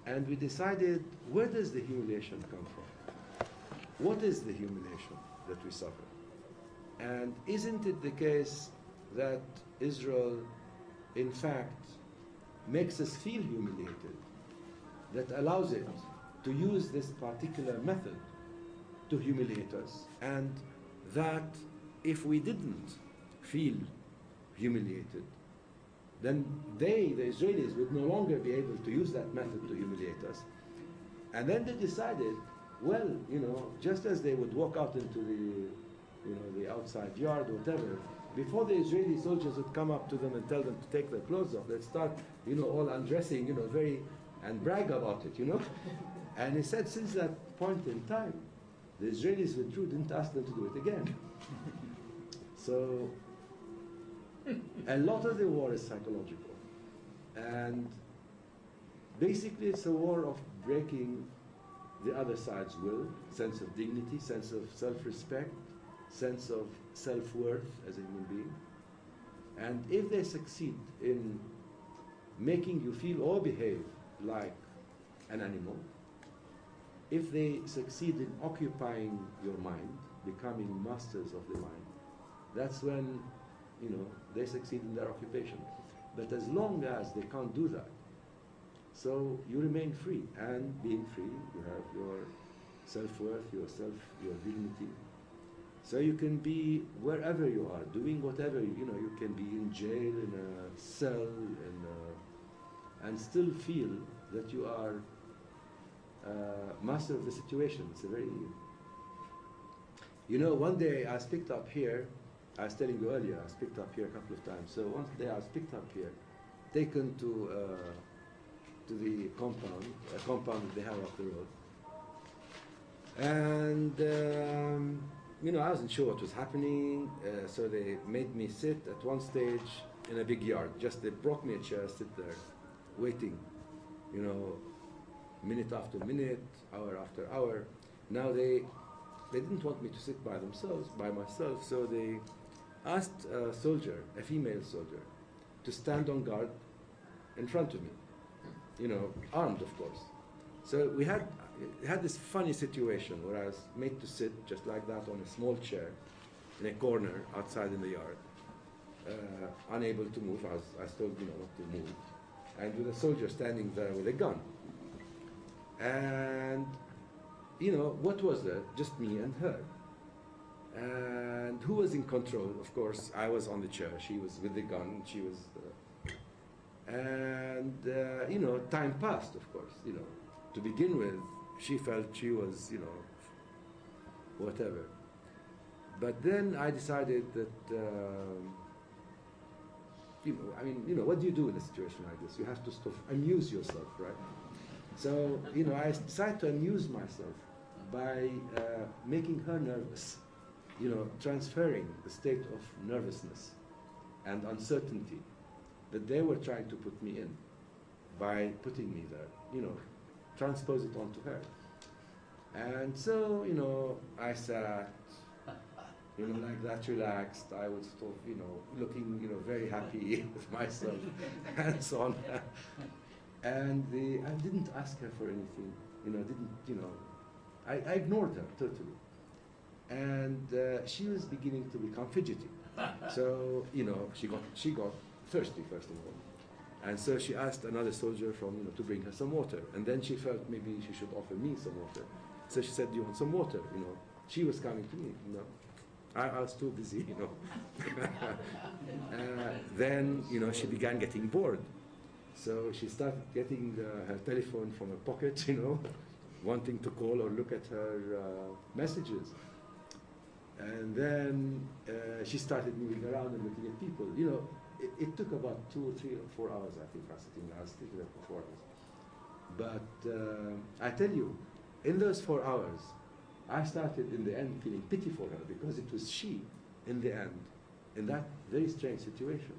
and we decided, where does the humiliation come from? What is the humiliation that we suffer? And isn't it the case that Israel, in fact, makes us feel humiliated, that allows it to use this particular method to humiliate us, and that if we didn't feel humiliated, then the Israelis, would no longer be able to use that method to humiliate us. And then they decided, well, just as they would walk out into the outside yard or whatever, before the Israeli soldiers would come up to them and tell them to take their clothes off, they'd start, all undressing, and brag about it, And he said, since that point in time, the Israelis withdrew, didn't ask them to do it again. So, a lot of the war is psychological. And basically it's a war of breaking the other side's will, sense of dignity, sense of self-respect, sense of self-worth as a human being. And if they succeed in making you feel or behave like an animal, if they succeed in occupying your mind, becoming masters of the mind, that's when, you know, they succeed in their occupation. But as long as they can't do that, so you remain free, and being free, you have your self-worth, your dignity. So you can be wherever you are, doing whatever, you know, you can be in jail, in a cell, and still feel that you are master of the situation. It's a very, you know, one day I was picked up here, I was telling you earlier, I was picked up here a couple of times. So one day I was picked up here, taken to the compound that they have off the road. And, you know, I wasn't sure what was happening, so they made me sit at one stage in a big yard. Just they brought me a chair, sit there, waiting, you know, minute after minute, hour after hour. Now they didn't want me to sit by myself, so they asked a soldier, a female soldier, to stand on guard in front of me, you know, armed, of course. So we had this funny situation where I was made to sit just like that on a small chair in a corner outside in the yard, unable to move. I was told, you know, not to move, and with a soldier standing there with a gun. And, you know, what was there? Just me and her. And who was in control? Of course, I was on the chair. She was with the gun. She was, you know, time passed. Of course, you know. To begin with, she felt she was, you know, whatever. But then I decided that, you know, I mean, you know, what do you do in a situation like this? You have to sort of amuse yourself, right? So, you know, I decided to amuse myself by making her nervous, you know, transferring the state of nervousness and uncertainty that they were trying to put me in by putting me there, you know, transpose it onto her. And so, you know, I sat, you know, like that, relaxed. I was sort of, you know, looking, you know, very happy with myself, and so on. And I didn't ask her for anything, you know, I ignored her totally. And she was beginning to become fidgety. So, you know, she got thirsty, first of all. And so she asked another soldier to bring her some water. And then she felt maybe she should offer me some water. So she said, "Do you want some water?" You know, she was coming to me, you know. I was too busy, you know. Then, you know, she began getting bored. So she started getting her telephone from her pocket, you know, wanting to call or look at her messages. And then she started moving around and looking at people. You know, it took about 2 or 3 or 4 hours, I think, I was sitting there for 4 hours. But I tell you, in those 4 hours, I started in the end feeling pity for her, because it was she, in the end, in that very strange situation,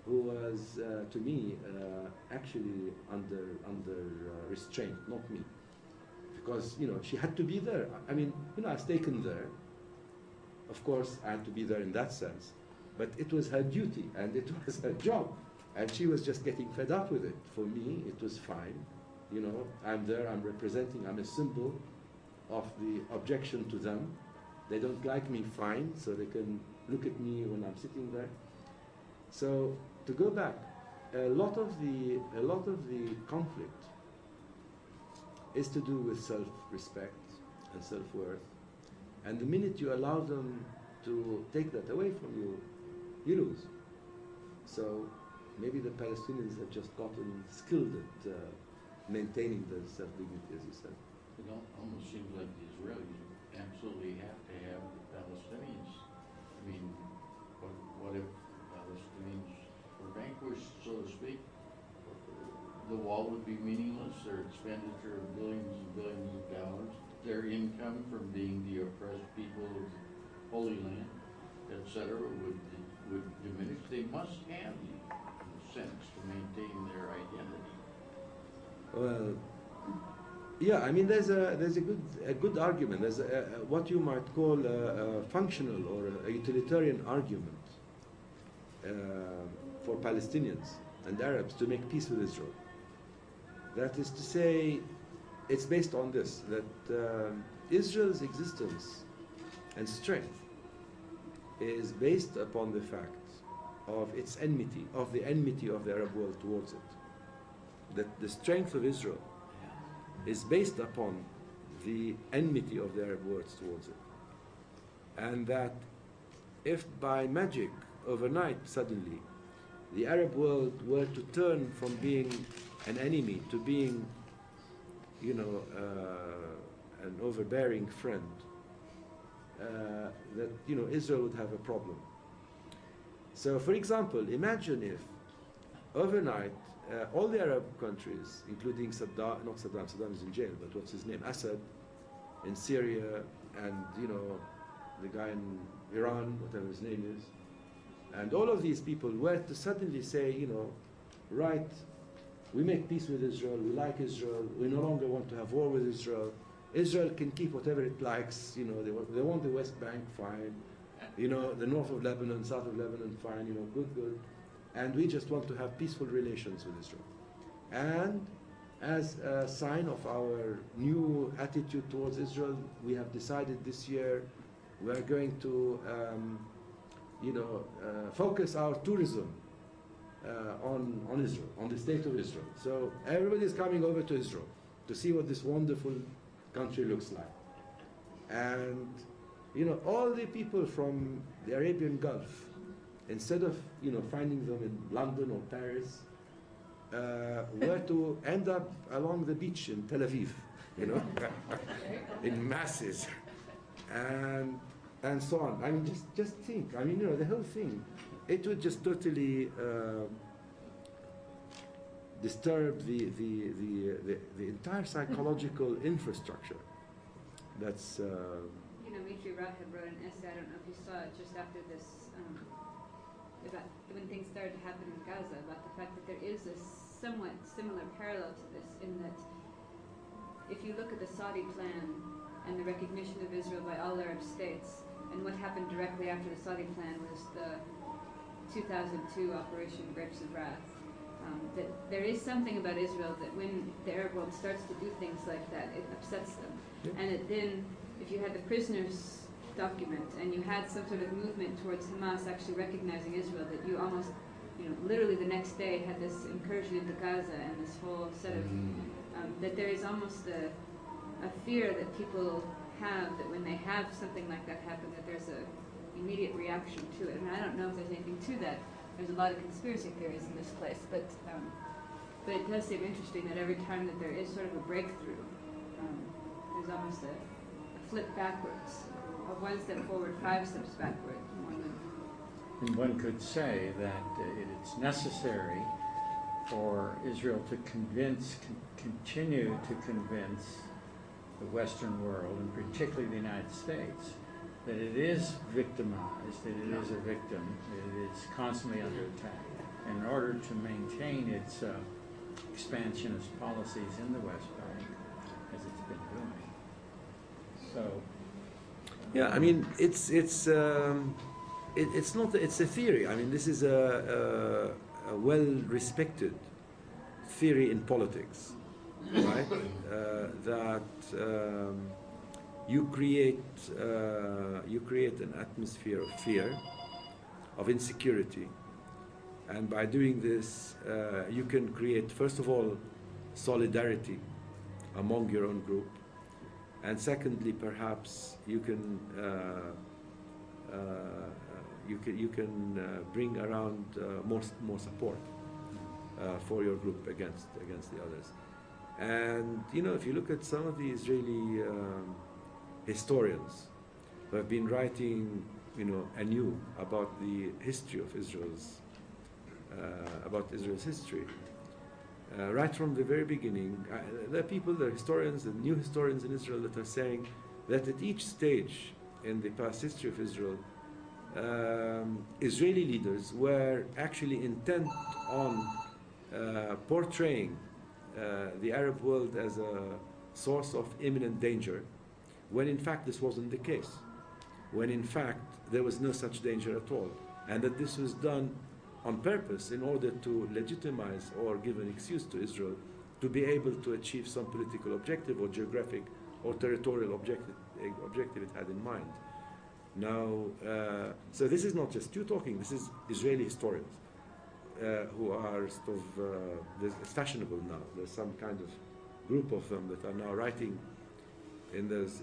who was, to me, actually under restraint, not me. Because, you know, she had to be there. I mean, you know, I was taken there. Of course, I had to be there in that sense. But it was her duty, and it was her job. And she was just getting fed up with it. For me, it was fine. You know, I'm there, I'm representing, I'm a symbol of the objection to them. They don't like me, fine, so they can look at me when I'm sitting there. So, to go back, a lot of the conflict is to do with self-respect and self-worth. And the minute you allow them to take that away from you, you lose. So maybe the Palestinians have just gotten skilled at maintaining their self-dignity, as you said. It almost seems like the Israelis absolutely have to have the Palestinians. I mean, what if the Palestinians were vanquished, so to speak? The wall would be meaningless, their expenditure of billions and billions of dollars, their income from being the oppressed people of the Holy Land, etc., would diminish. They must have you, in a sense, to maintain their identity. Well, yeah, I mean, there's a good argument. There's what you might call a functional or a utilitarian argument for Palestinians and Arabs to make peace with Israel. That is to say, it's based on this, that Israel's existence and strength is based upon the fact of its enmity, of the enmity of the Arab world towards it. That the strength of Israel is based upon the enmity of the Arab world towards it. And that if by magic, overnight, suddenly, the Arab world were to turn from being an enemy to being, you know, an overbearing friend, that, you know, Israel would have a problem. So, for example, imagine if overnight all the Arab countries, including Saddam, not Saddam, Saddam is in jail, but what's his name, Assad in Syria, and, you know, the guy in Iran, whatever his name is, and all of these people were to suddenly say, you know, right, we make peace with Israel, we like Israel, we no longer want to have war with Israel, Israel can keep whatever it likes, you know, they want the West Bank, fine, you know, the north of Lebanon, south of Lebanon, fine, you know, good. And we just want to have peaceful relations with Israel. And as a sign of our new attitude towards Israel, we have decided this year we are going to, focus our tourism on Israel, on the state of Israel. So everybody is coming over to Israel to see what this wonderful country looks like. And, you know, all the people from the Arabian Gulf, instead of, you know, finding them in London or Paris, were to end up along the beach in Tel Aviv, you know, in masses, and so on. I mean, just think. I mean, you know, the whole thing, it would just totally disturb the entire psychological infrastructure. That's. You know, Mitri Rahab wrote an essay. I don't know if you saw it just after this. About when things started to happen in Gaza, about the fact that there is a somewhat similar parallel to this, in that if you look at the Saudi plan and the recognition of Israel by all Arab states, and what happened directly after the Saudi plan was the 2002 Operation Grapes of Wrath, that there is something about Israel that when the Arab world starts to do things like that, it upsets them. Yeah. And it then, if you had the prisoners document and you had some sort of movement towards Hamas actually recognizing Israel, that you almost, you know, literally the next day had this incursion into Gaza and this whole set of, that there is almost a fear that people have that when they have something like that happen, that there's a immediate reaction to it. And I don't know if there's anything to that. There's a lot of conspiracy theories in this place, but it does seem interesting that every time that there is sort of a breakthrough, there's almost a flip backwards. Of one step forward, 5 steps backward. And one could say that it's necessary for Israel to continue to convince the Western world, and particularly the United States, that it is victimized, that it is a victim, that it is constantly under attack, in order to maintain its expansionist policies in the West Bank, as it's been doing. So. Yeah, I mean, it's not, it's a theory. I mean, this is a well-respected theory in politics, right? That you create an atmosphere of fear, of insecurity, and by doing this, you can create, first of all, solidarity among your own group. And secondly, perhaps you can bring around more support for your group against the others. And you know, if you look at some of the Israeli historians who have been writing, you know, anew about the history of Israel's history. Right from the very beginning, there are people, there are historians and new historians in Israel that are saying that at each stage in the past history of Israel, Israeli leaders were actually intent on portraying the Arab world as a source of imminent danger, when in fact this wasn't the case, when in fact there was no such danger at all, and that this was done on purpose in order to legitimize or give an excuse to Israel to be able to achieve some political objective or geographic or territorial objective it had in mind. Now, so this is not just you talking, this is Israeli historians who are sort of, it's fashionable now. There's some kind of group of them that are now writing in those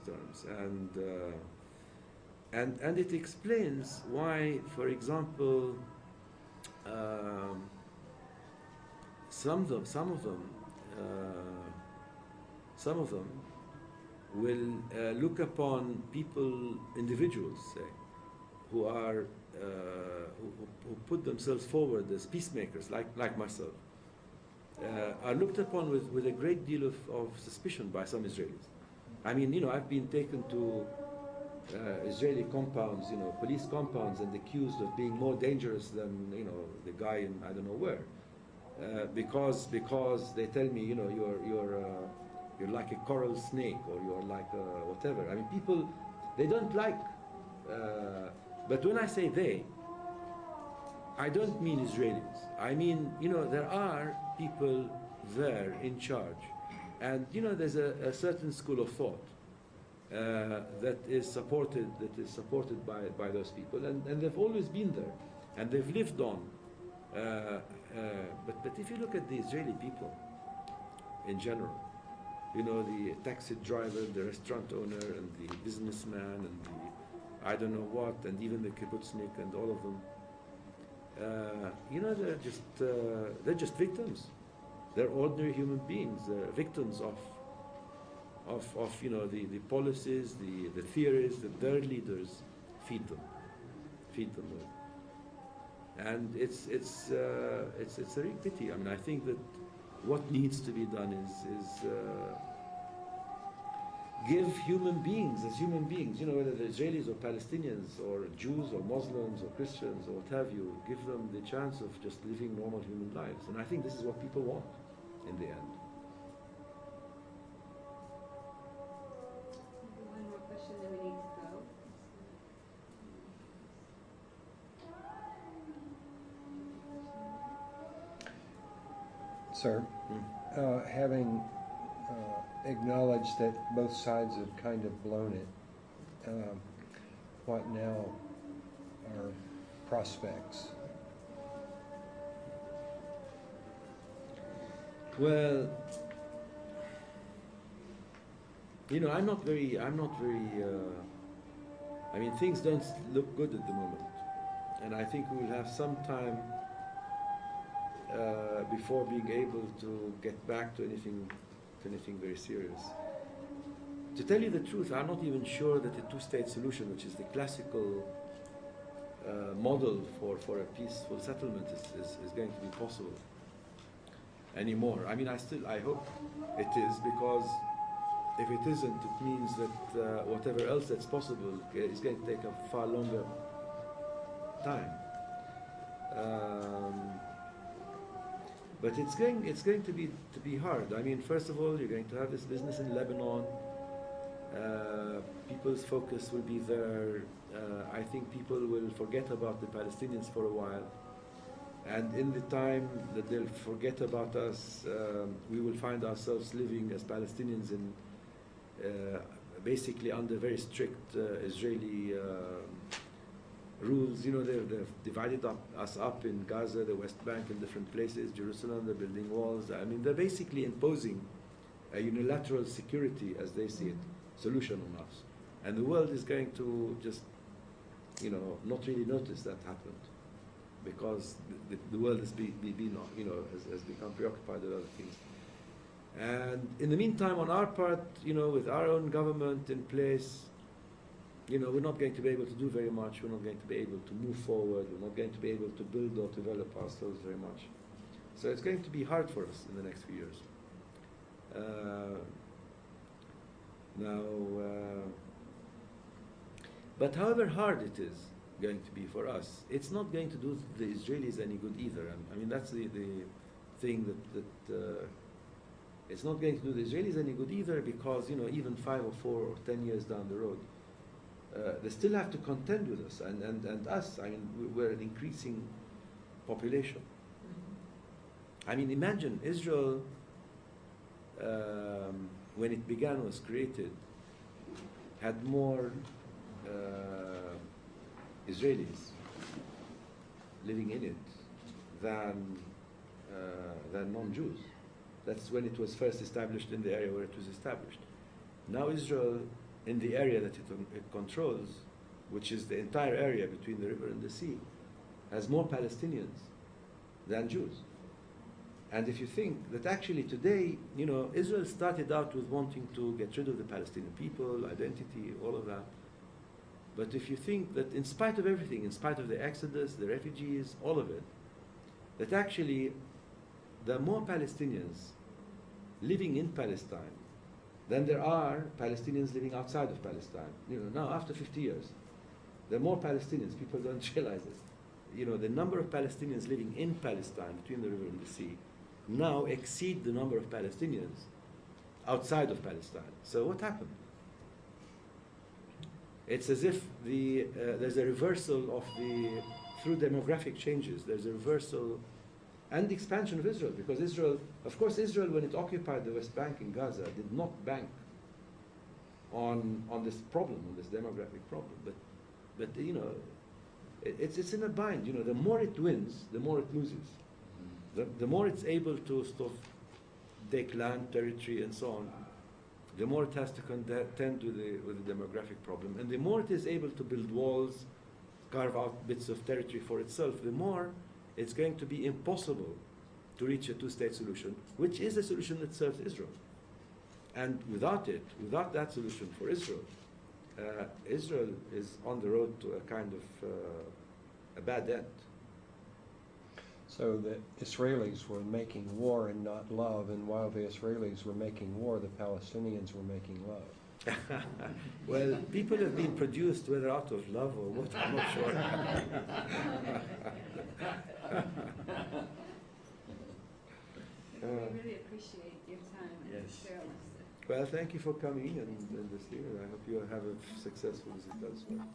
terms. And it explains why, for example, some of them will look upon people, individuals, say, who are who put themselves forward as peacemakers, like myself, are looked upon with a great deal of suspicion by some Israelis. I mean, I've been taken to Israeli compounds, police compounds, and accused of being more dangerous than, the guy in I don't know where, because they tell me, you're like a coral snake, or you're like whatever. I mean, people, they don't like. But when I say they, I don't mean Israelis. I mean, there are people there in charge, and there's a certain school of thought that is supported by those people, and they've always been there, and they've lived on. But if you look at the Israeli people in general, the taxi driver, the restaurant owner, and the businessman, and the I don't know what, and even the kibbutznik, and all of them, they're just victims. They're ordinary human beings. They're victims of the policies, the theories that their leaders feed them with. And it's a real pity. I mean, I think that what needs to be done is give human beings as human beings, whether they're Israelis or Palestinians or Jews or Muslims or Christians or what have you, give them the chance of just living normal human lives. And I think this is what people want in the end. One more question, then we need to go. Sir, having acknowledged that both sides have kind of blown it, what now are prospects? Well, I'm not very. I mean, things don't look good at the moment, and I think we will have some time before being able to get back to anything very serious. To tell you the truth, I'm not even sure that a two-state solution, which is the classical model for a peaceful settlement, is going to be possible anymore. I mean, I hope it is, because if it isn't, it means that whatever else that's possible is going to take a far longer time. But it's going to be hard. I mean, first of all, you're going to have this business in Lebanon. People's focus will be there. I think people will forget about the Palestinians for a while. And in the time that they'll forget about us, we will find ourselves living as Palestinians in basically under very strict Israeli rules. They've divided us up in Gaza, the West Bank, in different places, Jerusalem, they're building walls. I mean, they're basically imposing a unilateral security, as they see it, solution on us. And the world is going to just, not really notice that happened, because the world has become preoccupied with other things. And in the meantime, on our part, with our own government in place, we're not going to be able to do very much. We're not going to be able to move forward. We're not going to be able to build or develop ourselves very much. So it's going to be hard for us in the next few years. But however hard it is going to be for us, it's not going to do the Israelis any good either. I mean, that's the thing that it's not going to do the Israelis any good either, because even 5 or 4 or 10 years down the road, they still have to contend with us and us. I mean, we're an increasing population. I mean, imagine Israel, when it began, was created, had more Israelis living in it than non-Jews. That's when it was first established, in the area where it was established. Now Israel, in the area that it controls, which is the entire area between the river and the sea, has more Palestinians than Jews. And if you think that actually today, Israel started out with wanting to get rid of the Palestinian people, identity, all of that. But if you think that in spite of everything, in spite of the exodus, the refugees, all of it, that actually there are more Palestinians living in Palestine than there are Palestinians living outside of Palestine. Now after 50 years, there are more Palestinians. People don't realize it. The number of Palestinians living in Palestine, between the river and the sea, now exceed the number of Palestinians outside of Palestine. So what happened? It's as if there's a reversal of through demographic changes, there's a reversal and expansion of Israel, because Israel, when it occupied the West Bank in Gaza, did not bank on this problem, on this demographic problem. But it's in a bind. The more it wins, the more it loses. The more it's able to sort of take land, territory, and so on, the more it has to contend with the demographic problem. And the more it is able to build walls, carve out bits of territory for itself, the more it's going to be impossible to reach a two-state solution, which is a solution that serves Israel. And without that solution for Israel, Israel is on the road to a kind of a bad end. So the Israelis were making war and not love, and while the Israelis were making war, the Palestinians were making love. Well, people have been produced whether out of love or what, I'm not sure. We really appreciate your time and Yes. sharing this. Well, thank you for coming and listening, and I hope you have a successful visit as well.